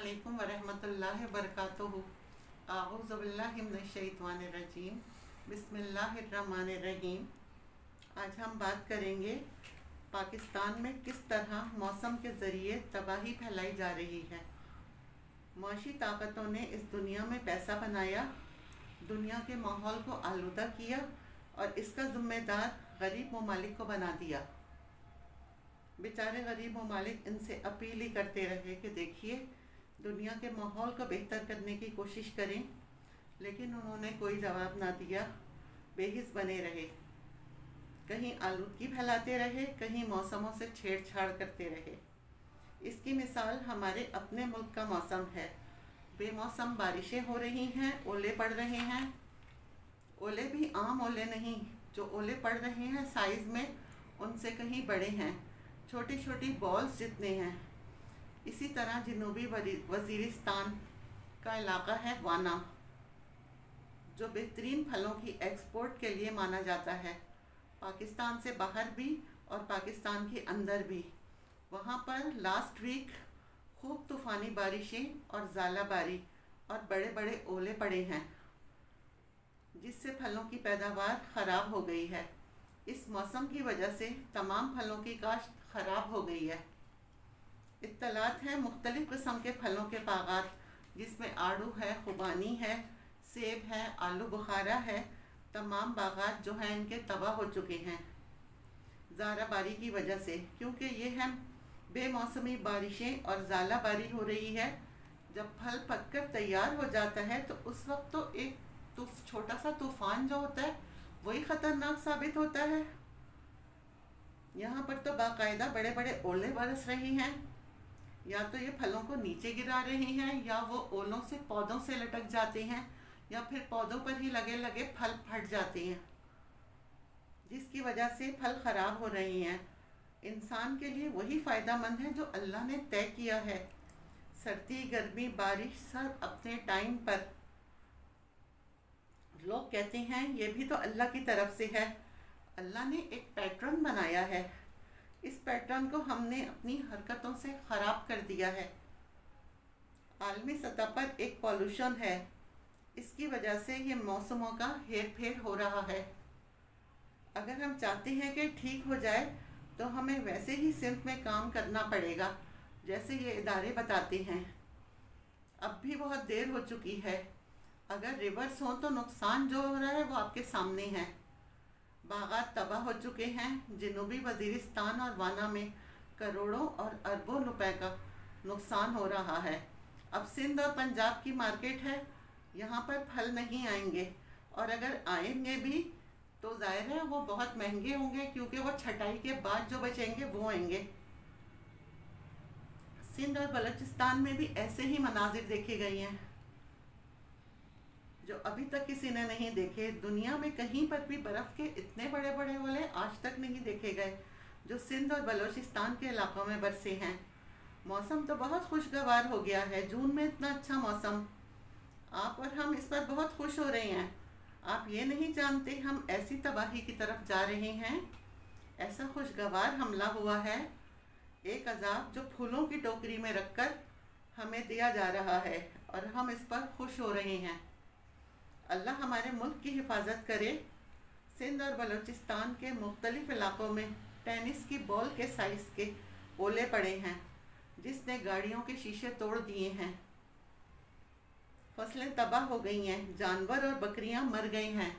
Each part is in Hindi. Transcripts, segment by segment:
अस्सलामुअलैकुम वरहमतुल्लाहि वबरकातुहू। आऊज़ु बिल्लाहि मिनश्शैतानिर्रजीम। बिस्मिल्लाहिर्रहमानिर्रहीम। आज हम बात करेंगे पाकिस्तान में किस तरह मौसम के ज़रिए तबाही फैलाई जा रही है। माशी ताकतों ने इस दुनिया में पैसा बनाया, दुनिया के माहौल को आलूदा किया और इसका ज़िम्मेदार गरीब ममालिक को बना दिया। बेचारे गरीब ममालिक इनसे अपील ही करते रहे कि देखिए दुनिया के माहौल को बेहतर करने की कोशिश करें, लेकिन उन्होंने कोई जवाब ना दिया, बेहिस बने रहे। कहीं आलूदगी फैलाते रहे, कहीं मौसमों से छेड़छाड़ करते रहे। इसकी मिसाल हमारे अपने मुल्क का मौसम है। बेमौसम बारिशें हो रही हैं, ओले पड़ रहे हैं। ओले भी आम ओले नहीं, जो ओले पड़ रहे हैं साइज़ में उनसे कहीं बड़े हैं, छोटी छोटी बॉल्स जितने हैं। इसी तरह जनूबी वज़ीरिस्तान का इलाका है वाना, जो बेहतरीन फलों की एक्सपोर्ट के लिए माना जाता है, पाकिस्तान से बाहर भी और पाकिस्तान के अंदर भी। वहाँ पर लास्ट वीक खूब तूफ़ानी बारिशें और ज़ालाबारी और बड़े बड़े ओले पड़े हैं, जिससे फलों की पैदावार ख़राब हो गई है। इस मौसम की वजह से तमाम फलों की काश्त ख़राब हो गई है। इत्तलात हैं मुख्तलिफ़ किस्म के फलों के बागात, जिसमें आड़ू है, खुबानी है, सेब है, आलू बुखारा है। तमाम बागात जो हैं इनके तबाह हो चुके हैं ज़ालाबारी की वजह से, क्योंकि ये हैं बेमौसमी बारिशें और ज़ालाबारी हो रही है। जब फल पककर तैयार हो जाता है तो उस वक्त तो एक छोटा सा तूफ़ान जो होता है वही ख़तरनाक साबित होता है। यहाँ पर तो बाकायदा बड़े बड़े ओले बरस रहे हैं, या तो ये फलों को नीचे गिरा रहे हैं, या वो ओलों से पौधों से लटक जाते हैं, या फिर पौधों पर ही लगे लगे फल फट जाते हैं, जिसकी वजह से फल ख़राब हो रहे हैं। इंसान के लिए वही फ़ायदेमंद है जो अल्लाह ने तय किया है। सर्दी, गर्मी, बारिश सब अपने टाइम पर। लोग कहते हैं ये भी तो अल्लाह की तरफ से है। अल्लाह ने एक पैटर्न बनाया है, इस पैटर्न को हमने अपनी हरकतों से ख़राब कर दिया है। आलमी सतह पर एक पॉल्यूशन है, इसकी वजह से ये मौसमों का हेर फेर हो रहा है। अगर हम चाहते हैं कि ठीक हो जाए तो हमें वैसे ही सिंफ में काम करना पड़ेगा जैसे ये इदारे बताते हैं। अब भी बहुत देर हो चुकी है। अगर रिवर्स हो तो नुकसान जो हो रहा है वो आपके सामने है। बागात तबाह हो चुके हैं। जनूबी वज़ीरिस्तान और वाना में करोड़ों और अरबों रुपए का नुकसान हो रहा है। अब सिंध और पंजाब की मार्केट है, यहाँ पर फल नहीं आएंगे, और अगर आएंगे भी तो ज़ाहिर है वो बहुत महंगे होंगे, क्योंकि वो छटाई के बाद जो बचेंगे वो आएंगे। सिंध और बलूचिस्तान में भी ऐसे ही मनाजिर देखे गए हैं जो अभी तक किसी ने नहीं देखे। दुनिया में कहीं पर भी बर्फ़ के इतने बड़े बड़े ओले आज तक नहीं देखे गए जो सिंध और बलूचिस्तान के इलाकों में बरसे हैं। मौसम तो बहुत खुशगवार हो गया है, जून में इतना अच्छा मौसम। आप और हम इस पर बहुत खुश हो रहे हैं। आप ये नहीं जानते हम ऐसी तबाही की तरफ जा रहे हैं। ऐसा खुशगवार हमला हुआ है, एक अजाब जो फूलों की टोकरी में रखकर हमें दिया जा रहा है, और हम इस पर खुश हो रहे हैं। अल्लाह हमारे मुल्क की हिफाजत करे। सिंध और बलूचिस्तान के मुख्तलिफ़ इलाकों में टेनिस की बॉल के साइज़ के ओले पड़े हैं, जिसने गाड़ियों के शीशे तोड़ दिए हैं। फसलें तबाह हो गई हैं, जानवर और बकरियां मर गई हैं।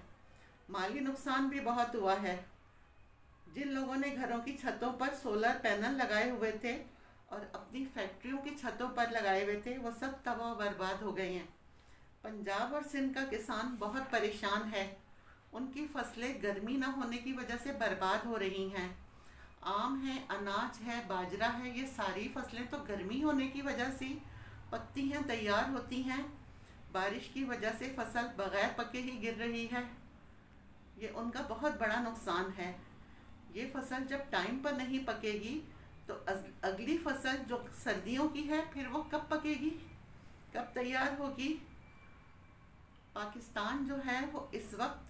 माली नुकसान भी बहुत हुआ है। जिन लोगों ने घरों की छतों पर सोलर पैनल लगाए हुए थे और अपनी फैक्ट्रियों की छतों पर लगाए हुए थे, वो सब तबाह बर्बाद हो गए हैं। पंजाब और सिंध का किसान बहुत परेशान है। उनकी फसलें गर्मी न होने की वजह से बर्बाद हो रही हैं। आम है, अनाज है, बाजरा है, ये सारी फसलें तो गर्मी होने की वजह से पकती हैं, तैयार होती हैं। बारिश की वजह से फसल बग़ैर पके ही गिर रही है। ये उनका बहुत बड़ा नुकसान है। ये फसल जब टाइम पर नहीं पकेगी तो अगली फसल जो सर्दियों की है फिर वो कब पकेगी, कब तैयार होगी। पाकिस्तान जो है वो इस वक्त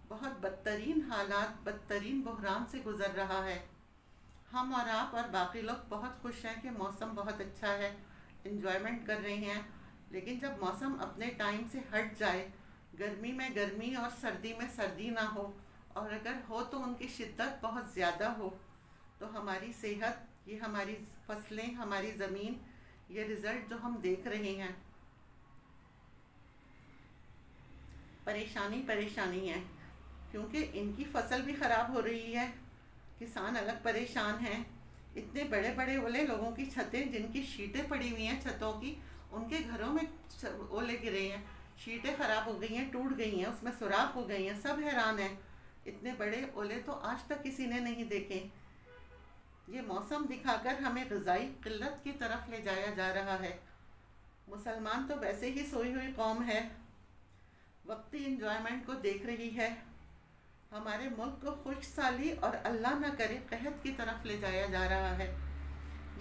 बहुत बदतरीन हालात, बदतरीन बहरान से गुज़र रहा है। हम और आप और बाकी लोग बहुत खुश हैं कि मौसम बहुत अच्छा है, एंजॉयमेंट कर रहे हैं, लेकिन जब मौसम अपने टाइम से हट जाए, गर्मी में गर्मी और सर्दी में सर्दी ना हो, और अगर हो तो उनकी शिद्दत बहुत ज़्यादा हो, तो हमारी सेहत, ये हमारी फसलें, हमारी ज़मीन, ये रिज़ल्ट जो हम देख रहे हैं, परेशानी परेशानी है। क्योंकि इनकी फसल भी ख़राब हो रही है, किसान अलग परेशान हैं। इतने बड़े बड़े ओले, लोगों की छतें जिनकी शीटें पड़ी हुई हैं छतों की, उनके घरों में ओले गिरे हैं, शीटें ख़राब हो गई हैं, टूट गई हैं, उसमें सुराख हो गई हैं, सब हैरान हैं। इतने बड़े ओले तो आज तक किसी ने नहीं देखे। ये मौसम दिखाकर हमें ग़िज़ाई किल्लत की तरफ ले जाया जा रहा है। मुसलमान तो वैसे ही सोई हुई कौम है, वक्ती इंजॉयमेंट को देख रही है। हमारे मुल्क को खुशहाली और अल्लाह न करे कहत की तरफ ले जाया जा रहा है।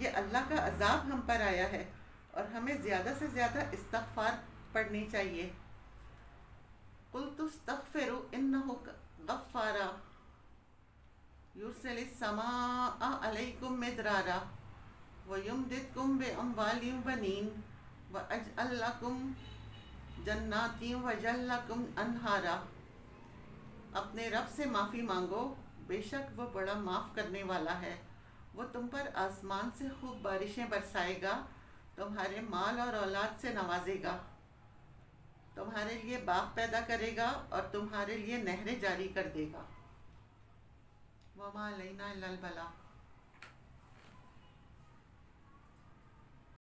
ये अल्लाह का अजाब हम पर आया है और हमें ज़्यादा से ज़्यादा इस्तग़फ़ार पढ़नी चाहिए। कुल तुस्तग़फ़िरू इन्नहु गफ़्फ़ारा युरसिलिस समाअ अलैकुम मिदरारा व युमदिदकुम बिअम्वालिन बनीन व अजअल लकुम जन्नातिन व यजअल लकुम अनहारा। अपने रब से माफ़ी मांगो, बेशक वो बड़ा माफ़ करने वाला है। वो तुम पर आसमान से खूब बारिशें बरसाएगा, तुम्हारे माल और औलाद से नवाजेगा, तुम्हारे लिए बाग पैदा करेगा और तुम्हारे लिए नहरें जारी कर देगा। वमा अलैना इल्लल बलाग।